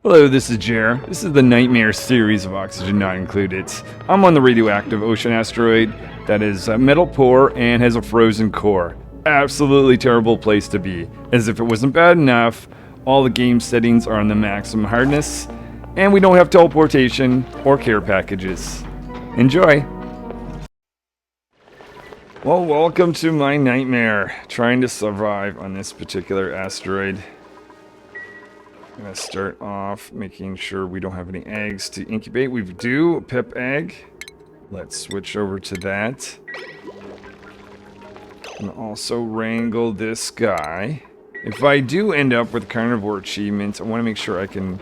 Hello, this is Jer. This is the Nightmare series of Oxygen Not Included. I'm on the radioactive ocean asteroid that is metal poor and has a frozen core. Absolutely terrible place to be. As if it wasn't bad enough, all the game settings are on the maximum hardness, and we don't have teleportation or care packages. Enjoy! Well, welcome to my nightmare, trying to survive on this particular asteroid. I'm going to start off making sure we don't have any eggs to incubate. We do, a pip egg. Let's switch over to that. And also wrangle this guy. If I do end up with carnivore achievements, I want to make sure I can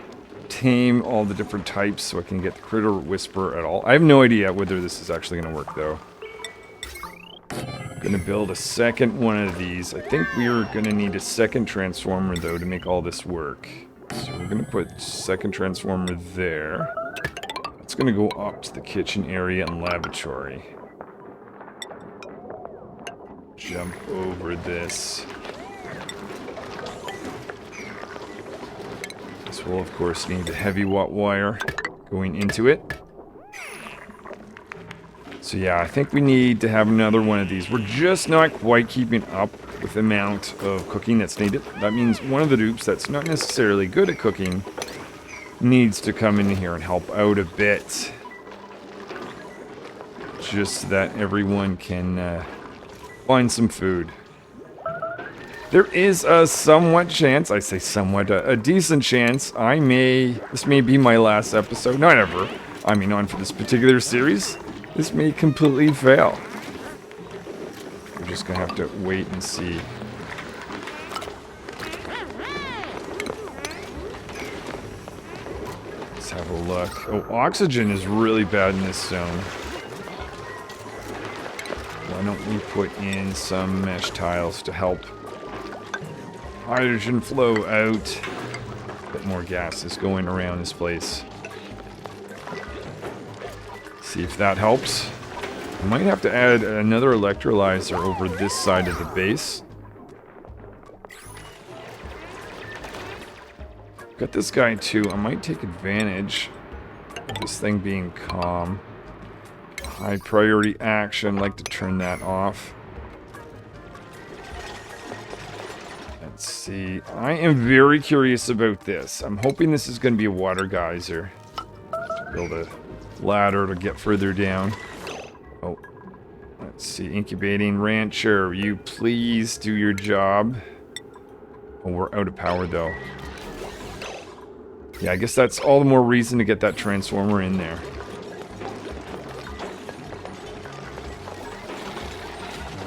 tame all the different types so I can get the critter whisperer at all. I have no idea whether this is actually going to work though. I'm going to build a second one of these. I think we're going to need a second transformer though to make all this work. So we're going to put second transformer there. It's going to go up to the kitchen area and lavatory. Jump over this. This will of course need the heavy watt wire going into it. So yeah, I think we need to have another one of these. We're just not quite keeping up with the amount of cooking that's needed. That means one of the dupes that's not necessarily good at cooking needs to come in here and help out a bit. Just so that everyone can find some food. There is a somewhat chance, I say somewhat, a decent chance this may be my last episode. Not ever. I mean on for this particular series. This may completely fail. We're just gonna have to wait and see. Let's have a look. Oh, oxygen is really bad in this zone. Why don't we put in some mesh tiles to help hydrogen flow out? A bit more gas is going around this place. See if that helps. I might have to add another electrolyzer over this side of the base. Got this guy too. I might take advantage of this thing being calm. High priority action. I'd like to turn that off. Let's see. I am very curious about this. I'm hoping this is going to be a water geyser. Build a ladder to get further down. Oh, let's see. Incubating rancher, you please do your job. Oh, we're out of power though. Yeah, I guess that's all the more reason to get that transformer in there.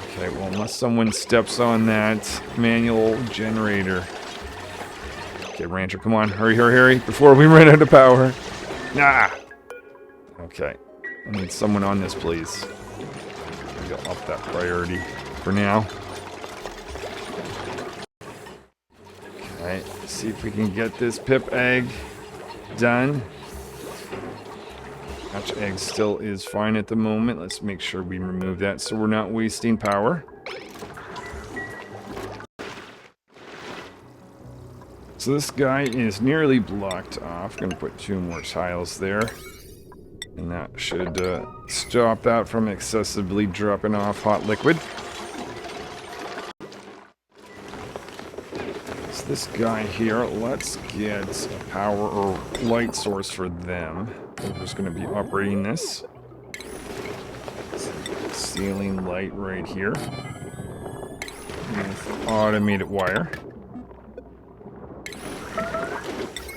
Okay, well, unless someone steps on that manual generator. Okay, rancher, come on. Hurry, hurry, hurry before we run out of power. Nah! Okay, I need someone on this, please. Maybe I'll up that priority for now. Okay, see if we can get this pip egg done. Hatch egg still is fine at the moment. Let's make sure we remove that so we're not wasting power. So this guy is nearly blocked off. Gonna put 2 more tiles there. And that should stop that from excessively dropping off hot liquid. So this guy here, let's get a power or light source for them. We're just going to be operating this. Ceiling light right here. With automated wire.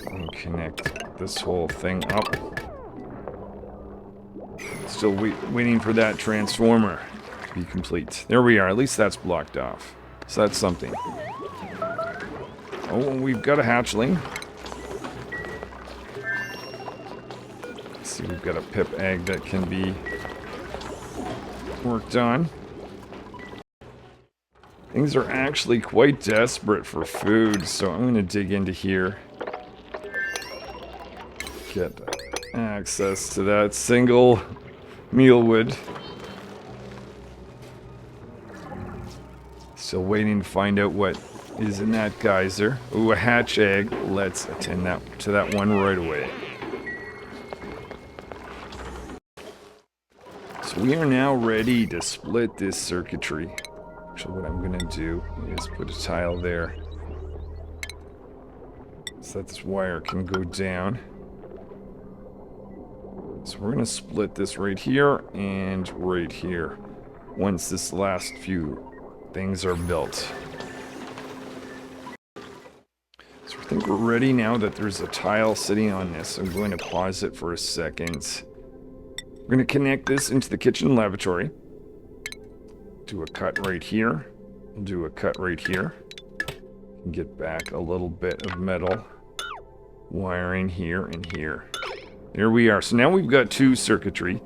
And connect this whole thing up. Still waiting for that transformer to be complete. There we are. At least that's blocked off. So that's something. Oh, we've got a hatchling. Let's see, we've got a pip egg that can be worked on. Things are actually quite desperate for food, so I'm going to dig into here. Get access to that single mealwood. Still waiting to find out what is in that geyser. Ooh, a hatch egg. Let's attend to that one right away. So we are now ready to split this circuitry. Actually, what I'm going to do is put a tile there so that this wire can go down. So we're going to split this right here and right here once this last few things are built. So I think we're ready now that there's a tile sitting on this. I'm going to pause it for a second. We're going to connect this into the kitchen lavatory. Do a cut right here. We'll do a cut right here. And get back a little bit of metal wiring here and here. There we are. So now we've got two circuitry.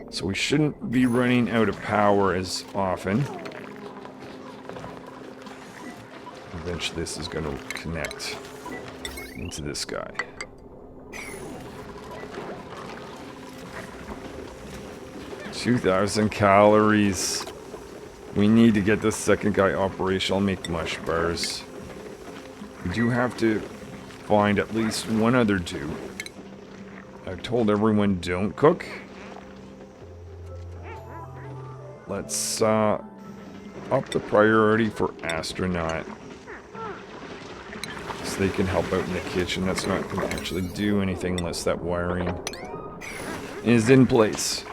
So we shouldn't be running out of power as often. Eventually this is going to connect into this guy. $2,000 calories. We need to get this second guy operational. I'll make mush bars. We do have to find at least one other dude. I've told everyone don't cook. Let's up the priority for astronaut. So they can help out in the kitchen. That's not going to actually do anything unless that wiring is in place.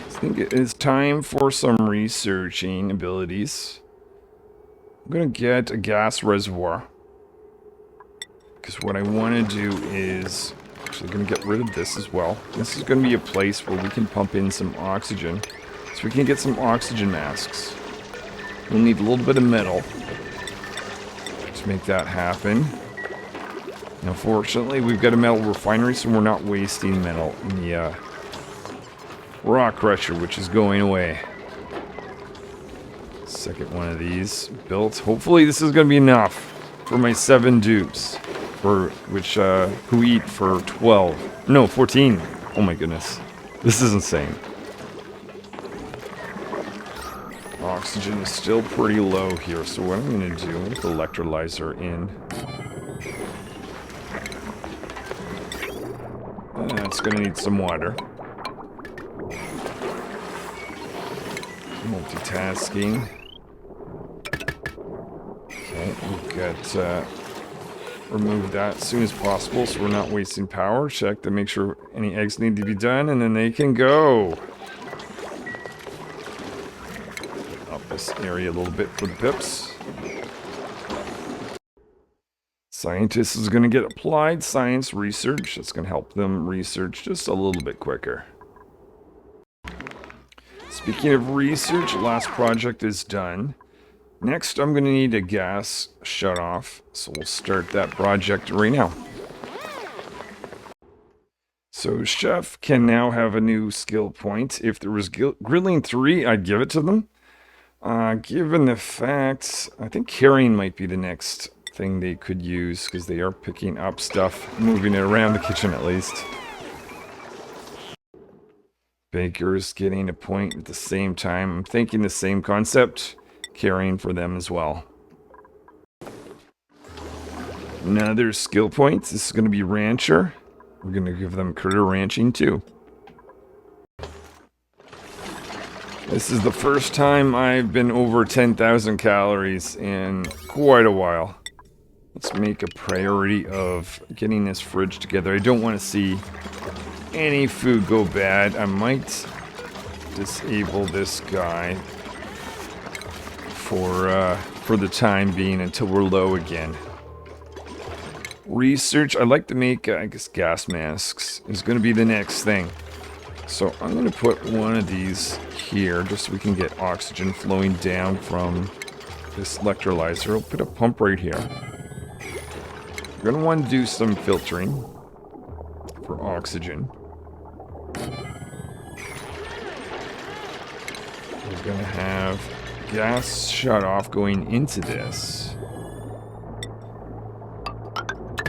I think it is time for some researching abilities. I'm going to get a gas reservoir. Because what I want to do is... Actually going to get rid of this as well. This is going to be a place where we can pump in some oxygen. So we can get some oxygen masks. We'll need a little bit of metal to make that happen. Now fortunately we've got a metal refinery, so we're not wasting metal in the rock crusher, which is going away. Second one of these built. Hopefully this is going to be enough for my 7 dupes. Who eat for 12. No, 14. Oh my goodness. This is insane. Oxygen is still pretty low here, so what I'm going to do is put the electrolyzer in. It's going to need some water. Multitasking. Okay, we've got... remove that as soon as possible so we're not wasting power. Check to make sure any eggs need to be done, and then they can go. Up this area a little bit for the pips. Scientist is going to get applied science research. That's going to help them research just a little bit quicker. Speaking of research, last project is done. Next, I'm going to need a gas shutoff, so we'll start that project right now. So Chef can now have a new skill point. If there was grilling 3, I'd give it to them. Given the fact, I think carrying might be the next thing they could use, because they are picking up stuff, moving it around the kitchen at least. Baker's getting a point at the same time. I'm thinking the same concept. Carrying for them as well. Another skill point. This is going to be rancher. We're going to give them critter ranching too. This is the first time I've been over 10,000 calories in quite a while. Let's make a priority of getting this fridge together. I don't want to see any food go bad. I might disable this guy for the time being until we're low again. Research. I'd like to make, I guess, gas masks is going to be the next thing. So I'm going to put one of these here just so we can get oxygen flowing down from this electrolyzer. I'll put a pump right here. We're going to want to do some filtering for oxygen. We're going to have gas shut off going into this.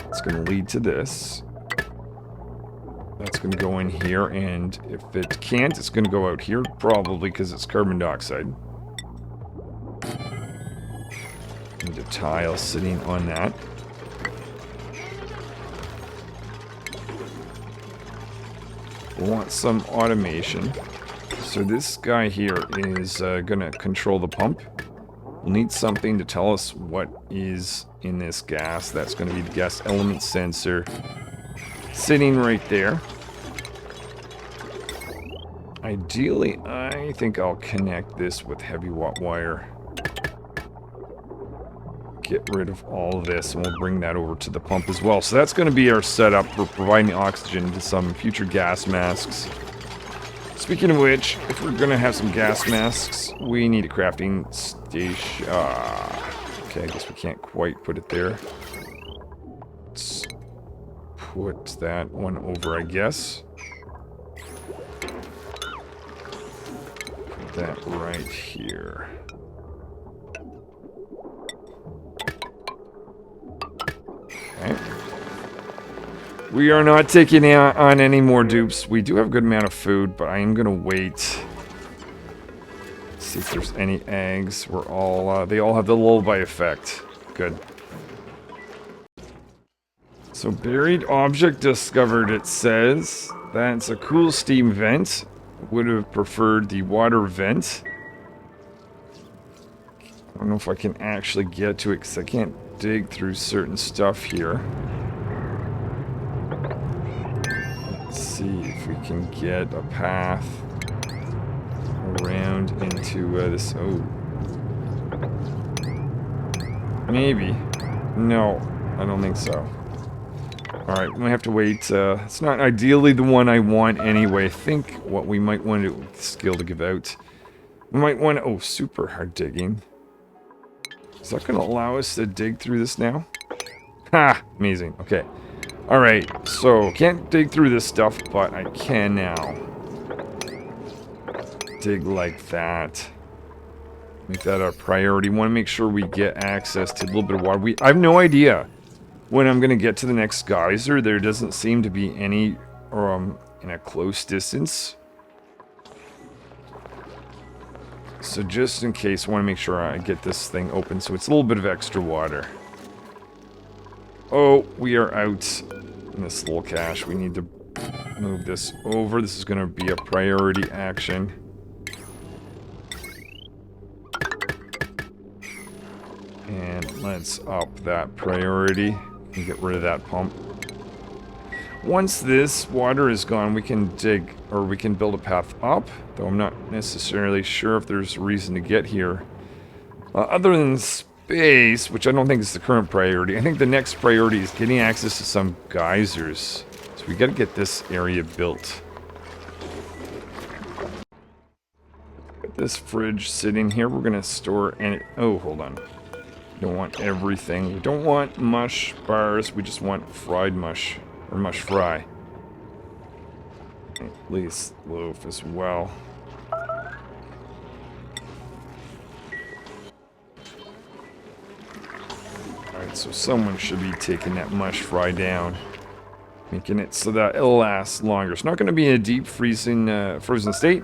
It's going to lead to this. That's going to go in here, and if it can't, it's going to go out here, probably because it's carbon dioxide. tile sitting on that. We want some automation. So this guy here is going to control the pump. We'll need something to tell us what is in this gas. That's going to be the gas element sensor sitting right there. Ideally, I think I'll connect this with heavy watt wire. Get rid of all of this, and we'll bring that over to the pump as well. So that's going to be our setup for providing oxygen to some future gas masks. Speaking of which, if we're going to have some gas masks, we need a crafting station. Okay, I guess we can't quite put it there. Let's put that one over, I guess. Put that right here. Okay. We are not taking on any more dupes. We do have a good amount of food, but I am going to wait. See if there's any eggs. We're all, they all have the lullaby effect. Good. So buried object discovered, it says. That's a cool steam vent. Would have preferred the water vent. I don't know if I can actually get to it because I can't dig through certain stuff here. Let's see if we can get a path around into this. Oh. Maybe. No, I don't think so. Alright, we have to wait. It's not ideally the one I want anyway. I think what we might want to do, skill to give out. We might want to, oh, super hard digging. Is that going to allow us to dig through this now? Ha! Amazing. Okay. Alright, so can't dig through this stuff, but I can now. Dig like that. Make that a priority. Want to make sure we get access to a little bit of water. I have no idea when I'm going to get to the next geyser. There doesn't seem to be any in a close distance. So just in case, I want to make sure I get this thing open so it's a little bit of extra water. Oh, we are out in this little cache. We need to move this over. This is going to be a priority action. And let's up that priority and get rid of that pump. Once this water is gone, we can dig, or we can build a path up, though I'm not necessarily sure if there's a reason to get here. Other than space, which I don't think is the current priority, I think the next priority is getting access to some geysers. So we gotta get this area built. Got this fridge sitting here, we're gonna store any, oh, hold on. We don't want everything. We don't want mush bars, we just want fried mush. Or mush fry. At least loaf as well. Alright, so someone should be taking that mush fry down. Making it so that it'll last longer. It's not going to be in a deep frozen state.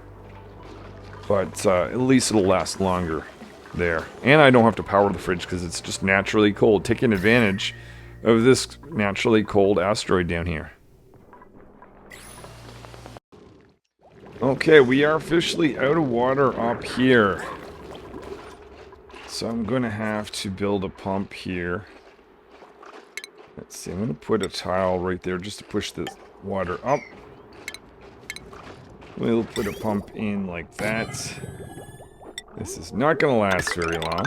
But at least it'll last longer there. And I don't have to power the fridge because it's just naturally cold. Taking advantage of this naturally cold asteroid down here. Okay, we are officially out of water up here. So I'm going to have to build a pump here. Let's see, I'm going to put a tile right there just to push the water up. We'll put a pump in like that. This is not going to last very long.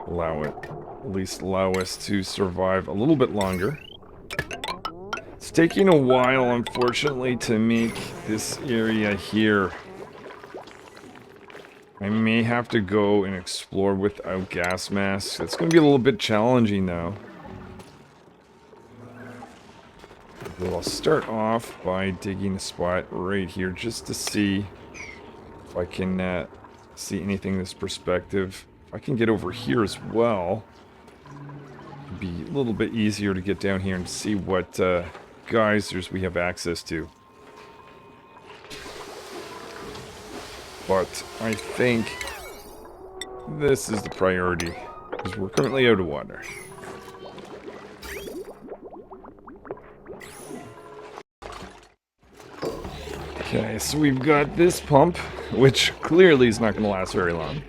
Allow it. At least allow us to survive a little bit longer. It's taking a while, unfortunately, to make this area here. I may have to go and explore without gas masks. It's going to be a little bit challenging, though. But I'll start off by digging a spot right here just to see if I can see anything in this perspective. If I can get over here as well, it'd be a little bit easier to get down here and see what geysers we have access to. But I think this is the priority. because we're currently out of water. Okay, so we've got this pump, which clearly is not going to last very long.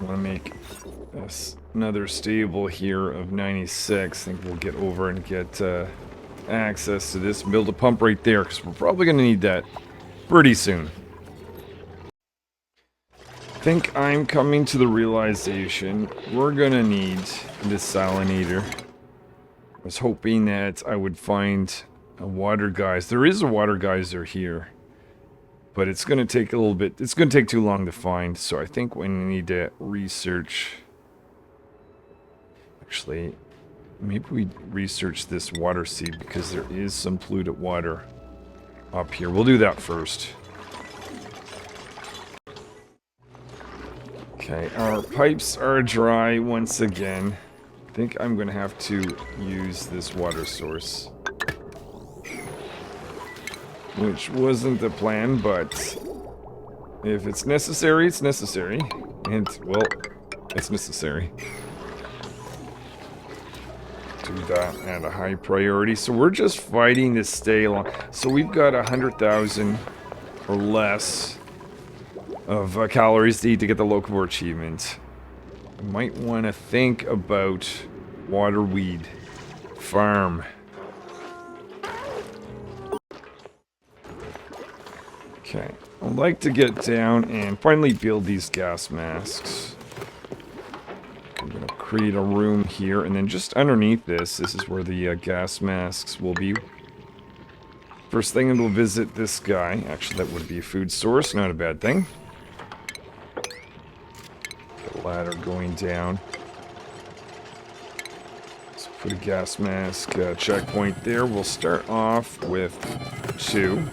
I want to make this another stable here of 96. I think we'll get over and get access to this and build a pump right there, because we're probably going to need that pretty soon. I think I'm coming to the realization we're going to need a desalinator. I was hoping that I would find a water geyser. There is a water geyser here, but it's going to take a little bit. It's going to take too long to find, so I think we need to research. Actually, maybe we research this water seed, because there is some polluted water up here. We'll do that first. Okay, our pipes are dry once again. I think I'm going to have to use this water source, which wasn't the plan, but if it's necessary, it's necessary. And, well, it's necessary. Do that at a high priority. So we're just fighting to stay along. So we've got 100,000 or less of calories to eat to get the Locavore achievement. I might want to think about waterweed farm. Okay, I'd like to get down and finally build these gas masks. I'm going to create a room here, and then just underneath this is where the gas masks will be. First thing, we'll visit this guy. Actually, that would be a food source, not a bad thing. The ladder going down. Let's put a gas mask checkpoint there. We'll start off with 2.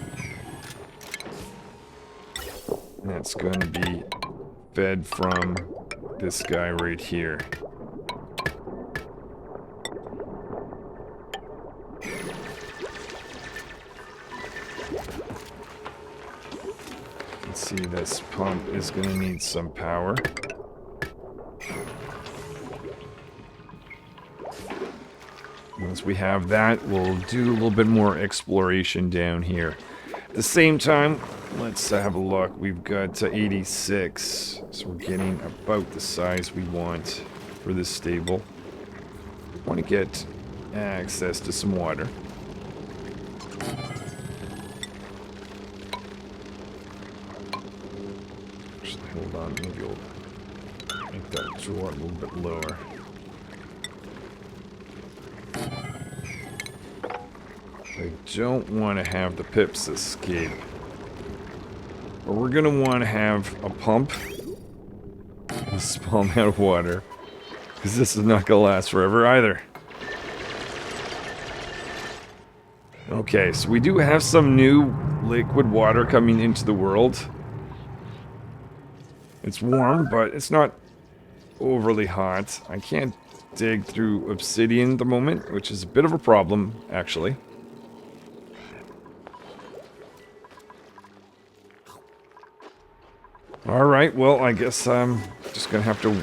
And that's going to be fed from this guy right here. You can see this pump is going to need some power. Once we have that, we'll do a little bit more exploration down here. At the same time, let's have a look. We've got 86, so we're getting about the size we want for this stable. We want to get access to some water. Actually, hold on, maybe we'll make that drawer a little bit lower. I don't want to have the pips escape. But we're going to want to have a pump and a small amount of water, because this is not going to last forever either. Okay, so we do have some new liquid water coming into the world. It's warm, but it's not overly hot. I can't dig through obsidian at the moment, which is a bit of a problem, actually. Alright, well, I guess I'm just going to have to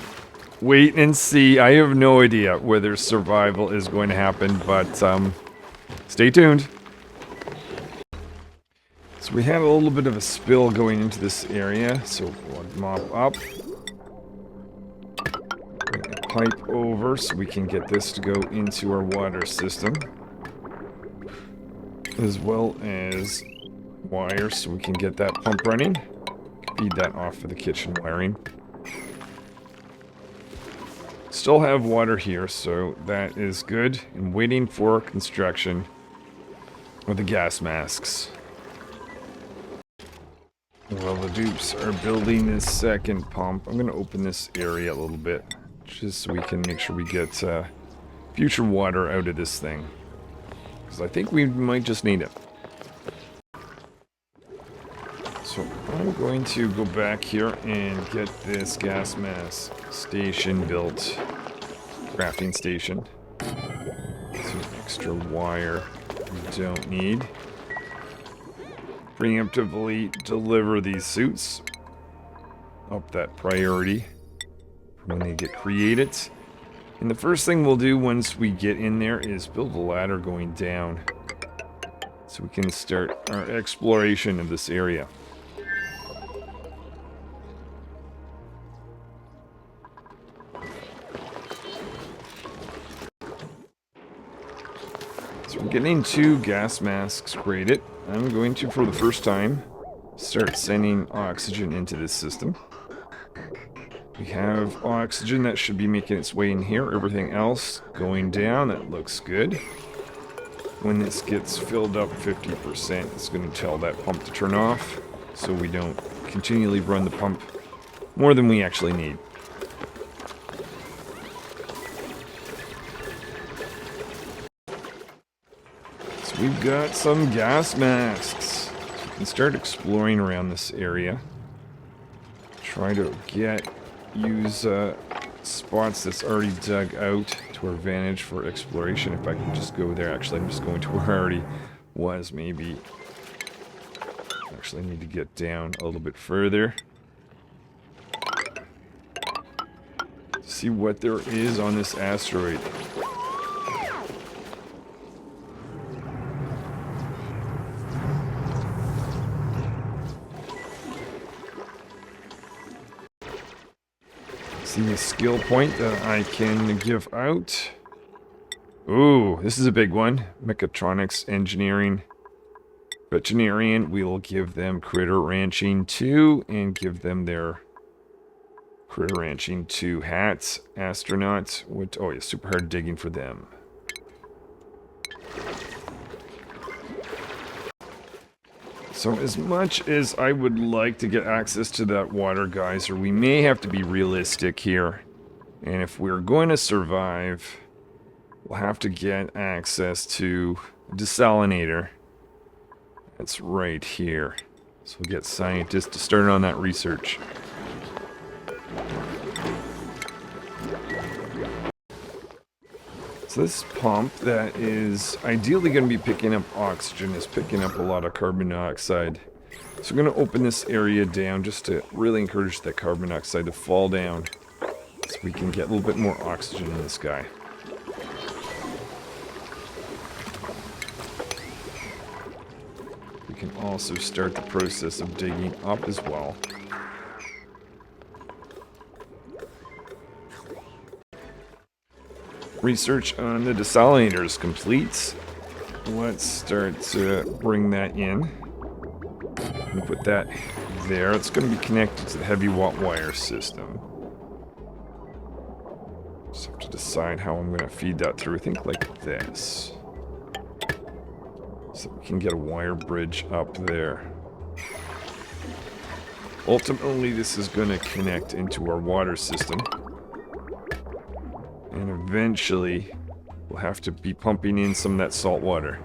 wait and see. I have no idea whether survival is going to happen, but stay tuned. So we had a little bit of a spill going into this area, so we'll mop up. Bring a pipe over so we can get this to go into our water system, as well as wires so we can get that pump running. Feed that off for the kitchen wiring. Still have water here, so that is good. And waiting for construction of the gas masks. While the dupes are building this second pump, I'm going to open this area a little bit, just so we can make sure we get future water out of this thing. Because I think we might just need it. So I'm going to go back here and get this gas mask station built. Crafting station. Some extra wire we don't need. Preemptively deliver these suits. Up that priority. when they get created. And the first thing we'll do once we get in there is build a ladder going down, so we can start our exploration of this area. So we're getting 2 gas masks created. I'm going to, for the first time, start sending oxygen into this system. We have oxygen that should be making its way in here. Everything else going down. That looks good. When this gets filled up 50%, it's going to tell that pump to turn off, so we don't continually run the pump more than we actually need. So we've got some gas masks. So we can start exploring around this area. Try to use spots that's already dug out to our advantage for exploration. If I can just go there. Actually, I'm just going to where I already was. Maybe actually need to get down a little bit further. See what there is on this asteroid. See a skill point that I can give out. Ooh, this is a big one. Mechatronics, engineering, veterinarian. We'll give them critter ranching 2 and give them their critter ranching 2 hats. Astronauts. Oh yeah, super hard digging for them. So as much as I would like to get access to that water geyser, we may have to be realistic here. And if we're going to survive, we'll have to get access to a desalinator. That's right here. So we'll get scientists to start on that research. So this pump that is ideally going to be picking up oxygen is picking up a lot of carbon dioxide. So we're going to open this area down just to really encourage that carbon dioxide to fall down, so we can get a little bit more oxygen in this guy. We can also start the process of digging up as well. Research on the desalinator is complete. Let's start to bring that in. And put that there. It's going to be connected to the heavy watt wire system. Just have to decide how I'm going to feed that through. I think like this. So we can get a wire bridge up there. Ultimately, this is going to connect into our water system. And eventually, we'll have to be pumping in some of that salt water.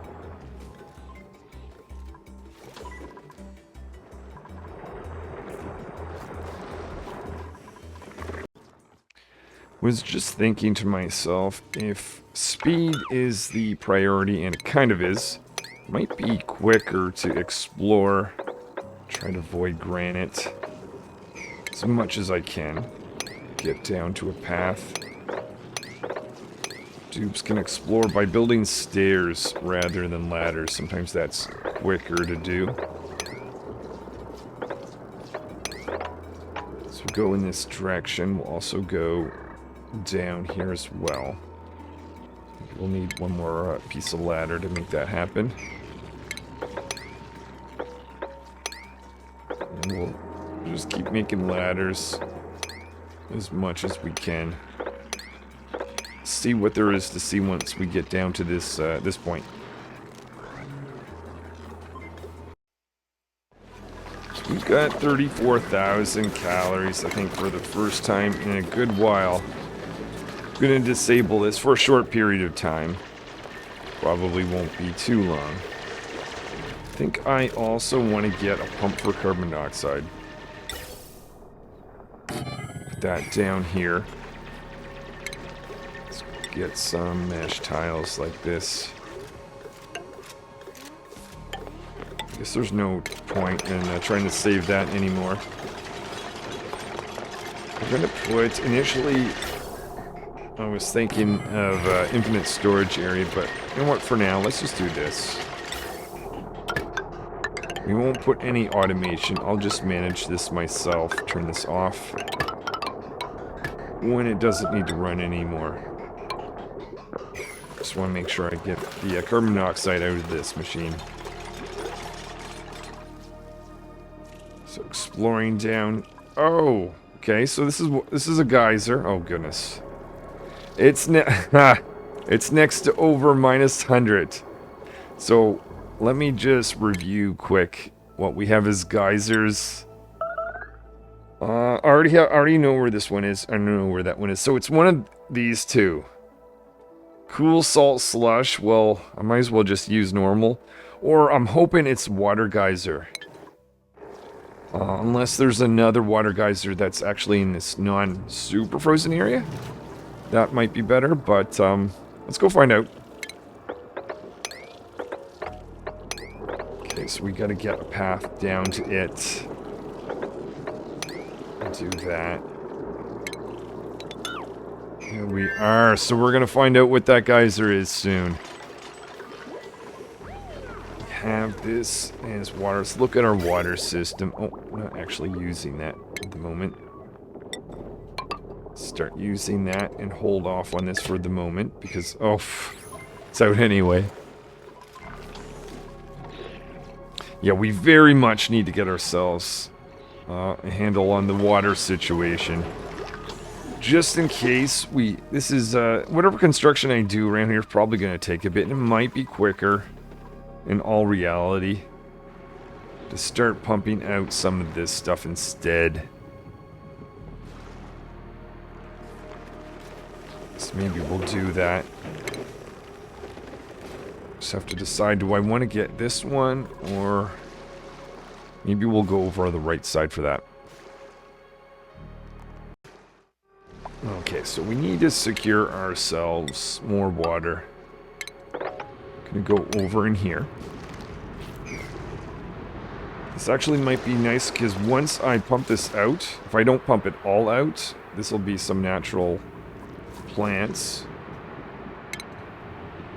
Was just thinking to myself, if speed is the priority, and it kind of is, it might be quicker to explore, try to avoid granite as much as I can, get down to a path. Dupes can explore by building stairs rather than ladders. Sometimes that's quicker to do. So we'll go in this direction. We'll also go down here as well. We'll need one more piece of ladder to make that happen. And we'll just keep making ladders as much as we can. See what there is to see once we get down to this this point. So we've got 34,000 calories, I think, for the first time in a good while. I'm going to disable this for a short period of time. Probably won't be too long. I think I also want to get a pump for carbon dioxide. Put that down here. Get some mesh tiles like this. I guess there's no point in trying to save that anymore. I'm going to put, initially, I was thinking of infinite storage area, but you know what, for now, let's just do this. We won't put any automation. I'll just manage this myself. Turn this off when it doesn't need to run anymore. Just want to make sure I get the carbon monoxide out of this machine. So exploring down. Oh, okay. So this is a geyser. Oh goodness. It's it's next to over -100. So let me just review quick what we have as geysers. I already know where this one is. I don't know where that one is. So it's one of these two. Cool salt slush. Well, I might as well just use normal. Or I'm hoping it's water geyser. Unless there's another water geyser that's actually in this non-super frozen area. That might be better, but let's go find out. Okay, so we gotta get a path down to it. Do that. Here we are. So we're gonna find out what that geyser is soon. We have this as water. Let's look at our water system. Oh, we're not actually using that at the moment. Start using that and hold off on this for the moment because, oh, it's out anyway. Yeah, we very much need to get ourselves a handle on the water situation. Just in case this is, whatever construction I do around here is probably going to take a bit, and it might be quicker, in all reality, to start pumping out some of this stuff instead. So maybe we'll do that. Just have to decide, do I want to get this one, or maybe we'll go over on the right side for that. Okay, so we need to secure ourselves more water. Gonna go over in here. This actually might be nice because once I pump this out, if I don't pump it all out, this will be some natural plants.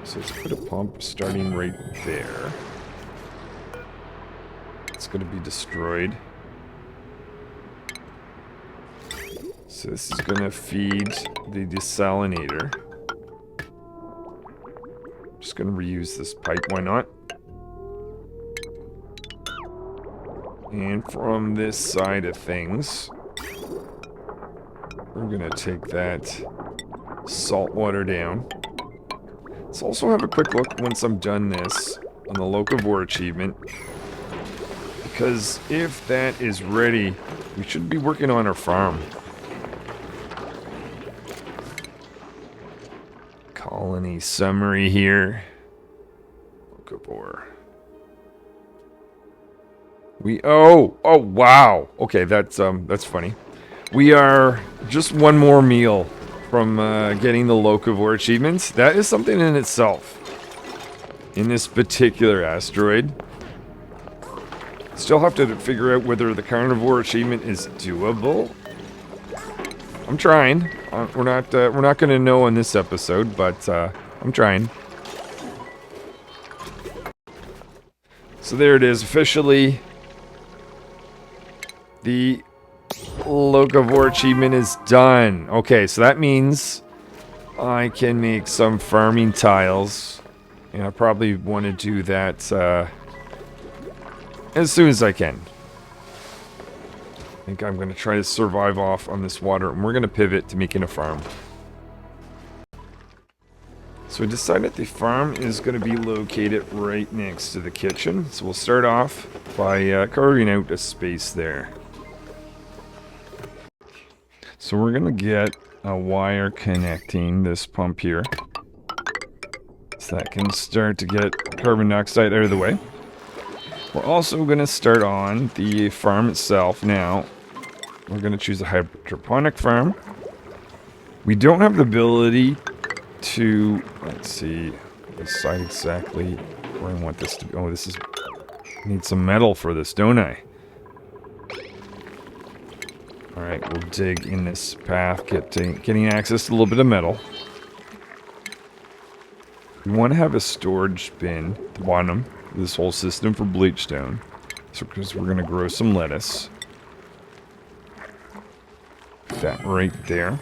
So let's put a pump starting right there. It's going to be destroyed. So this is going to feed the desalinator. Just going to reuse this pipe, why not? And from this side of things, we're going to take that salt water down. Let's also have a quick look once I'm done this on the Locavore achievement. Because if that is ready, we should be working on our farm. Colony summary here. Locavore. Oh wow. Okay, that's funny. We are just one more meal from getting the Locavore achievements. That is something in itself. In this particular asteroid. Still have to figure out whether the carnivore achievement is doable. I'm trying. We're not going to know in this episode, but I'm trying. So there it is, officially. The Locavore achievement is done. Okay, so that means I can make some farming tiles. And I probably want to do that as soon as I can. I think I'm going to try to survive off on this water, and we're going to pivot to making a farm. So I decided the farm is going to be located right next to the kitchen. So we'll start off by carving out a space there. So we're going to get a wire connecting this pump here. So that can start to get carbon dioxide out of the way. We're also going to start on the farm itself now. We're going to choose a hydroponic farm. We don't have the ability to, let's see, decide exactly where I want this to be. Oh, this is, I need some metal for this, don't I? Alright, we'll dig in this path, getting access to a little bit of metal. We want to have a storage bin at the bottom of this whole system for bleachstone. So, because we're going to grow some lettuce. Put that right there.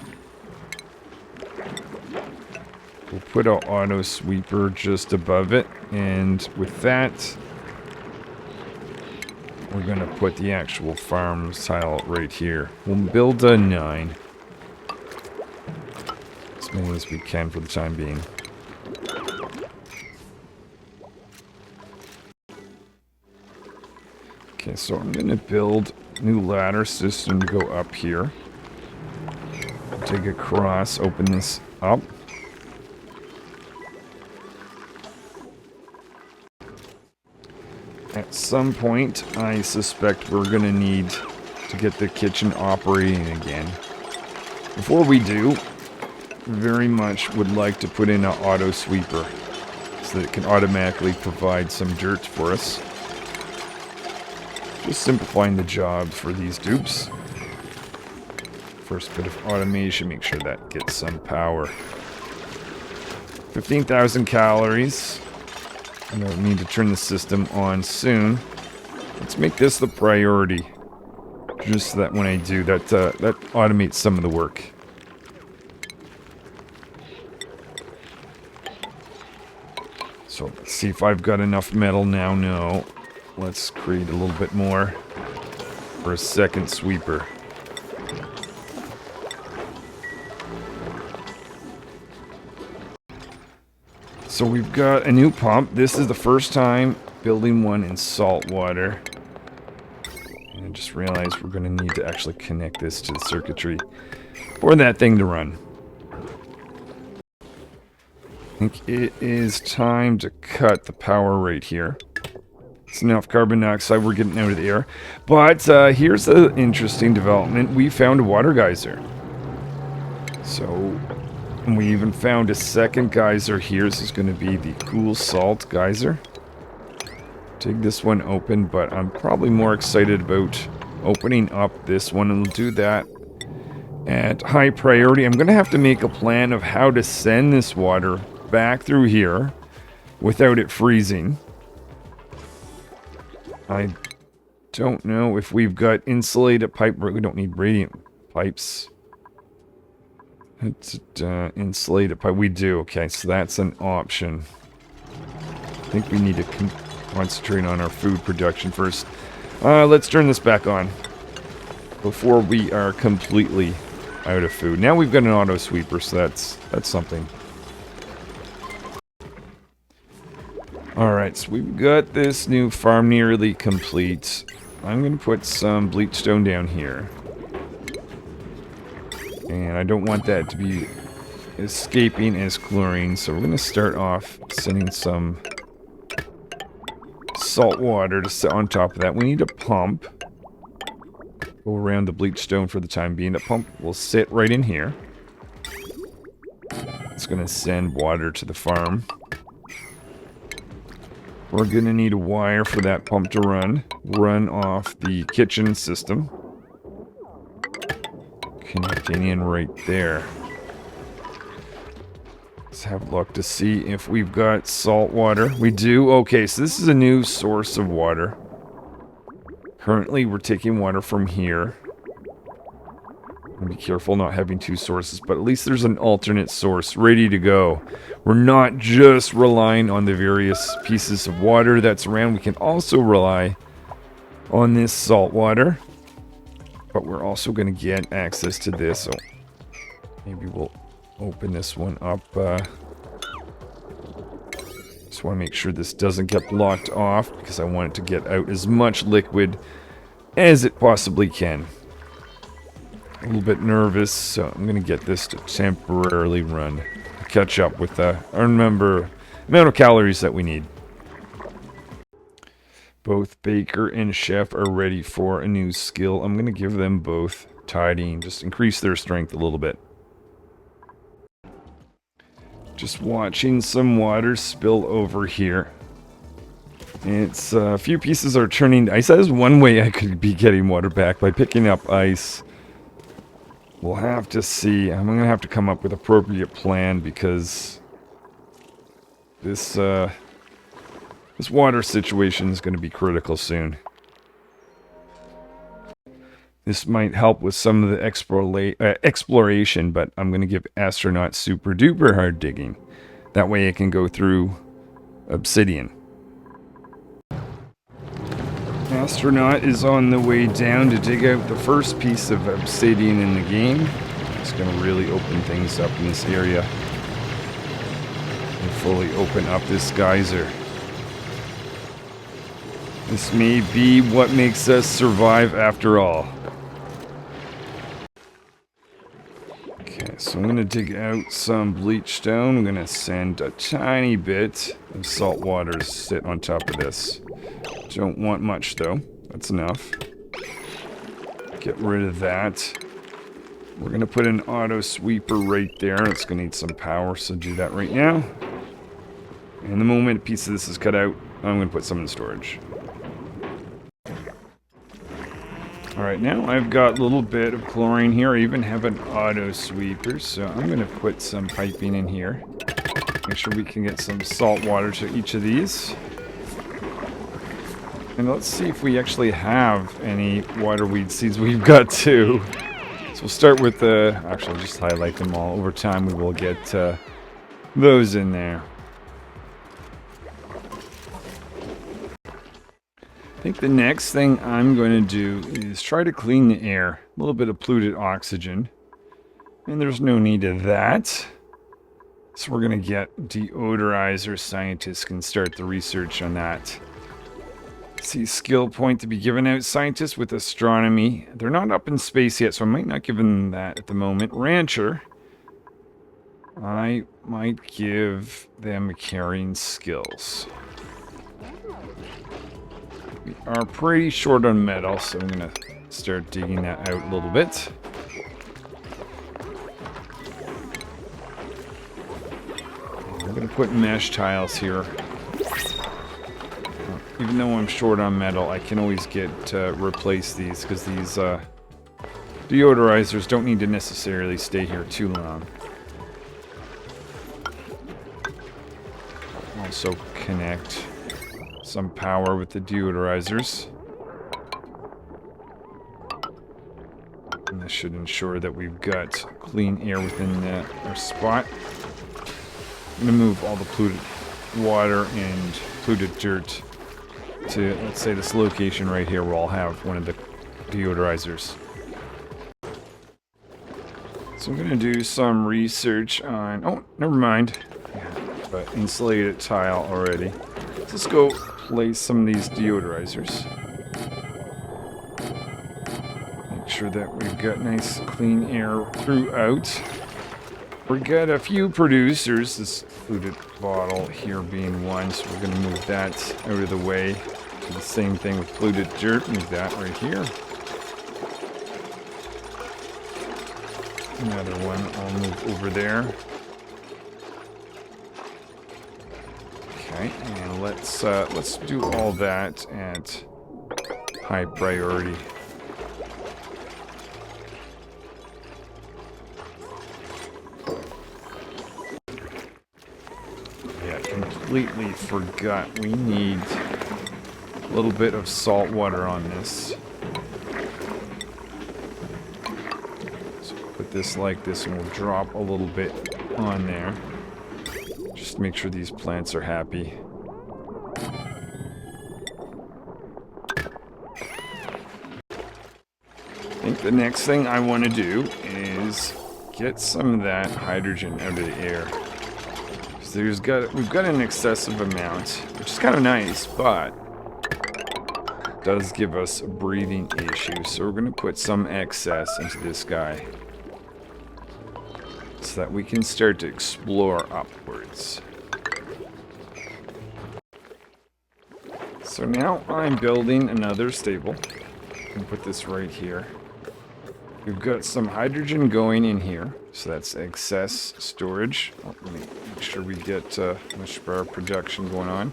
We'll put our auto sweeper just above it, and with that, we're going to put the actual farm tile right here. We'll build a 9. As many as we can for the time being. Okay, so I'm going to build a new ladder system to go up here. Dig across, open this up. At some point, I suspect we're going to need to get the kitchen operating again. Before we do, very much would like to put in an auto sweeper so that it can automatically provide some dirt for us. Just simplifying the job for these dupes. First bit of automation, make sure that gets some power. 15,000 calories. I'm going to need to turn the system on soon. Let's make this the priority. Just so that when I do, that automates some of the work. So let's see if I've got enough metal now. No. Let's create a little bit more for a second sweeper. So we've got a new pump. This is the first time building one in salt water. And I just realized we're going to need to actually connect this to the circuitry for that thing to run. I think it is time to cut the power right here. It's enough carbon dioxide we're getting out of the air. But here's the interesting development. We found a water geyser. So, and we even found a second geyser here. This is going to be the cool salt geyser. Dig this one open, but I'm probably more excited about opening up this one, and we'll do that at high priority. I'm going to have to make a plan of how to send this water back through here without it freezing. I don't know if we've got insulated pipe. We don't need radiant pipes. It's insulated pipe. We do. Okay, so that's an option. I think we need to concentrate on our food production first. Let's turn this back on before we are completely out of food. Now we've got an auto sweeper, so that's something. Alright, so we've got this new farm nearly complete. I'm going to put some bleachstone down here. And I don't want that to be escaping as chlorine, so we're going to start off sending some salt water to sit on top of that. We need a pump. Go around the bleachstone for the time being. The pump will sit right in here. It's going to send water to the farm. We're going to need a wire for that pump to run off the kitchen system. Connecting in right there. Let's have a look to see if we've got salt water. We do. Okay, so this is a new source of water. Currently, we're taking water from here. Be careful not having two sources, but at least there's an alternate source ready to go. We're not just relying on the various pieces of water that's around. We can also rely on this salt water, but we're also going to get access to this. So maybe we'll open this one up. Just want to make sure this doesn't get blocked off because I want it to get out as much liquid as it possibly can. A little bit nervous, so I'm going to get this to temporarily run to catch up with the amount of calories that we need. Both Baker and Chef are ready for a new skill. I'm going to give them both tidying, just increase their strength a little bit. Just watching some water spill over here. It's a few pieces are turning to ice. That is one way I could be getting water back, by picking up ice. We'll have to see. I'm going to have to come up with an appropriate plan because this water situation is going to be critical soon. This might help with some of the exploration, but I'm going to give Astronaut super duper hard digging. That way it can go through obsidian. Astronaut is on the way down to dig out the first piece of obsidian in the game. It's going to really open things up in this area and fully open up this geyser. This may be what makes us survive after all. Okay, so I'm going to dig out some bleach stone. I'm going to send a tiny bit of salt water to sit on top of this. Don't want much though. That's enough. Get rid of that. We're going to put an auto sweeper right there. It's going to need some power, so do that right now. And the moment a piece of this is cut out, I'm going to put some in storage. Alright, now I've got a little bit of chlorine here. I even have an auto sweeper, so I'm going to put some piping in here. Make sure we can get some salt water to each of these. And let's see if we actually have any waterweed seeds. We've got two. So we'll start with the... Actually, I'll just highlight them all. Over time, we will get those in there. I think the next thing I'm going to do is try to clean the air. A little bit of polluted oxygen. And there's no need of that. So we're going to get deodorizer. Scientists can start the research on that. See, skill point to be given out. Scientists with astronomy. They're not up in space yet, so I might not give them that at the moment. Rancher. I might give them carrying skills. We are pretty short on metal, so I'm going to start digging that out a little bit. I'm going to put mesh tiles here. Even though I'm short on metal, I can always get replace these, because these deodorizers don't need to necessarily stay here too long. Also connect some power with the deodorizers. And this should ensure that we've got clean air within our spot. I'm going to move all the polluted water and polluted dirt to, let's say, this location right here where I'll have one of the deodorizers. So I'm going to do some research on... Oh, never mind. But insulated tile already. Let's go place some of these deodorizers. Make sure that we've got nice clean air throughout. We've got a few producers, this polluted bottle here being one, so we're going to move that out of the way. Do the same thing with polluted dirt, move that right here. Another one, I'll move over there. Okay, and let's do all that at high priority. Yeah, completely forgot we need a little bit of salt water on this. So put this like this and we'll drop a little bit on there. Just to make sure these plants are happy. I think the next thing I want to do is get some of that hydrogen out of the air. So we've got an excessive amount, which is kind of nice, but it does give us a breathing issue. So we're going to put some excess into this guy, so that we can start to explore upwards. So now I'm building another stable. I can put this right here. We've got some hydrogen going in here, so that's excess storage. Let me make sure we get much of our production going on.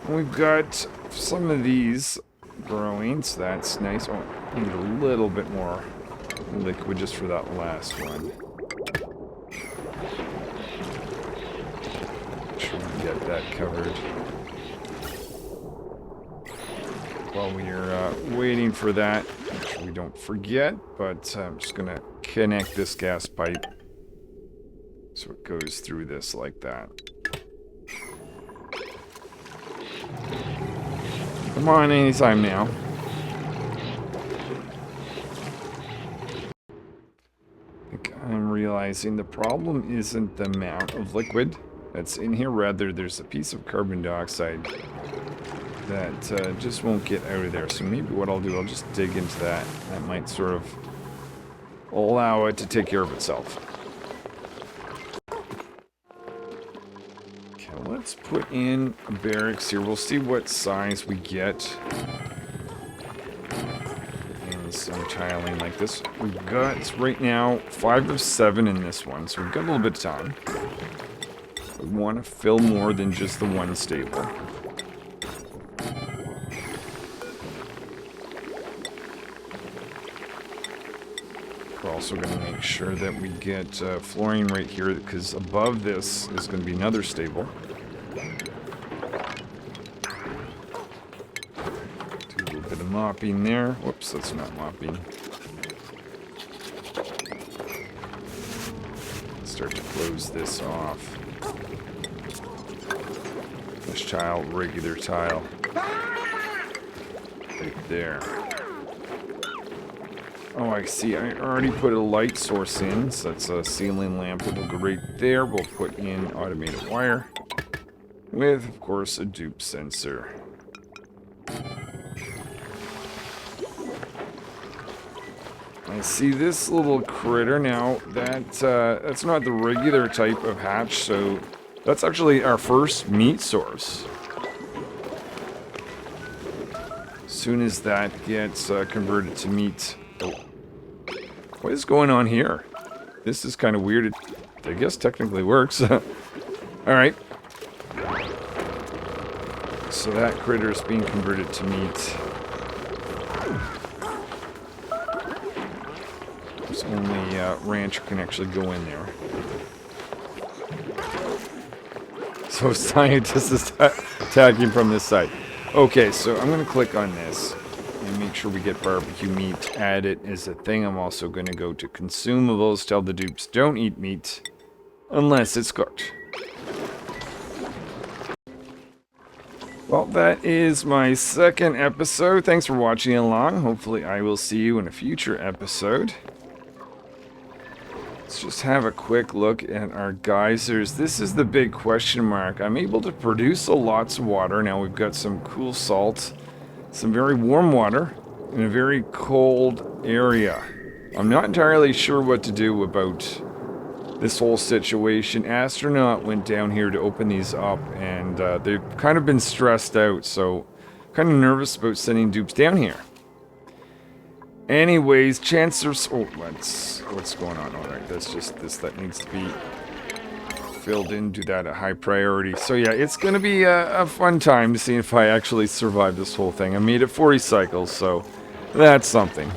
And we've got some of these growing, so that's nice. Oh, I need a little bit more liquid just for that last one. Make sure we get that covered. While we are waiting for that, make sure we don't forget, but I'm just going to connect this gas pipe so it goes through this like that. Come on, anytime now. I think I'm realizing the problem isn't the amount of liquid that's in here. Rather, there's a piece of carbon dioxide that just won't get out of there. So maybe what I'll do, I'll just dig into that. That might sort of allow it to take care of itself. Okay, let's put in a barracks here. We'll see what size we get. And some tiling like this. We've got, right now, 5 of 7 in this one. So we've got a little bit of time. We want to fill more than just the one stable. We're also going to make sure that we get flooring right here, because above this is going to be another stable. Do a little bit of mopping there. Whoops, that's not mopping. Start to close this off. This tile, regular tile. Right there. Oh, I see. I already put a light source in, so that's a ceiling lamp. It'll go right there. We'll put in automated wire with, of course, a dupe sensor. I see this little critter now. That's not the regular type of hatch, so that's actually our first meat source. As soon as that gets converted to meat. Oh. What is going on here? This is kind of weird. It, I guess technically works. Alright. So that critter is being converted to meat. There's only rancher can actually go in there. So scientist is attacking from this side. Okay, so I'm going to click on this. And make sure we get barbecue meat added as a thing. I'm also going to go to consumables. Tell the dupes don't eat meat unless it's cooked. Well, that is my second episode. Thanks for watching along. Hopefully I will see you in a future episode. Let's just have a quick look at our geysers. This is the big question mark. I'm able to produce lots of water. Now we've got some cool salt. Some very warm water in a very cold area. I'm not entirely sure what to do about this whole situation. Astronaut went down here to open these up, and they've kind of been stressed out, so kind of nervous about sending dupes down here. Anyways, chances... Oh, what's going on? Alright, that's just this that needs to be filled in, do that at high priority. So yeah, it's going to be a fun time to see if I actually survive this whole thing. I made it 40 cycles, so that's something.